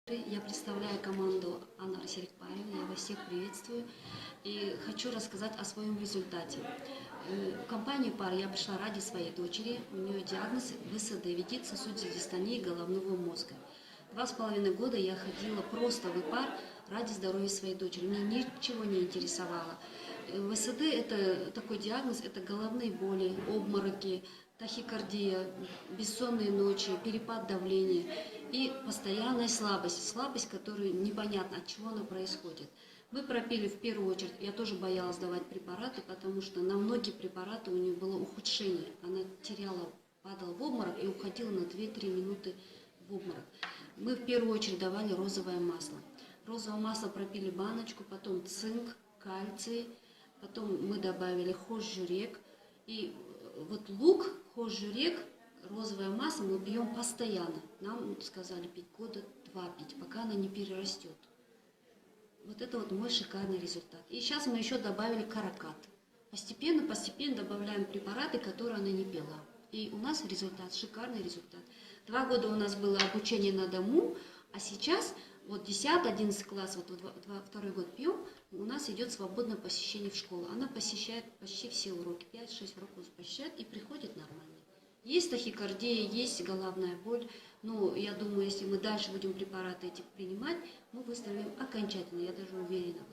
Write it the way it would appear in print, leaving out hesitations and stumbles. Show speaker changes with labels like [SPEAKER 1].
[SPEAKER 1] Я представляю команду Анары Серикбаевны, я вас всех приветствую и хочу рассказать о своем результате. В компанию ПАР я пришла ради своей дочери, у нее диагноз ВСД, вегет сосудистой дистонии головного мозга. 2,5 года я ходила просто в ИПАР ради здоровья своей дочери, мне ничего не интересовало. ВСД – это такой диагноз, это головные боли, обмороки, тахикардия, бессонные ночи, перепад давления и постоянная слабость, которая непонятно, от чего она происходит. Мы пропили в первую очередь, я тоже боялась давать препараты, потому что на многие препараты у нее было ухудшение. Она падала в обморок и уходила на 2-3 минуты в обморок. Мы в первую очередь давали розовое масло. Розовое масло пропили баночку, потом цинк, кальций, потом мы добавили хозжурек. И вот лук, хозжурек, розовое масло мы пьем постоянно. Нам сказали пить года 2 пить, пока она не перерастет. Вот это вот мой шикарный результат. И сейчас мы еще добавили каракат. Постепенно добавляем препараты, которые она не пила. И у нас результат, шикарный результат. 2 года у нас было обучение на дому, а сейчас вот 10-11 класс, вот 2-й год пьем, у нас идет свободное посещение в школу. Она посещает почти все уроки, 5-6 уроков посещает и приходит нормально. Есть тахикардия, есть головная боль, но я думаю, если мы дальше будем препараты эти принимать, мы выздоровеем окончательно, я даже уверена.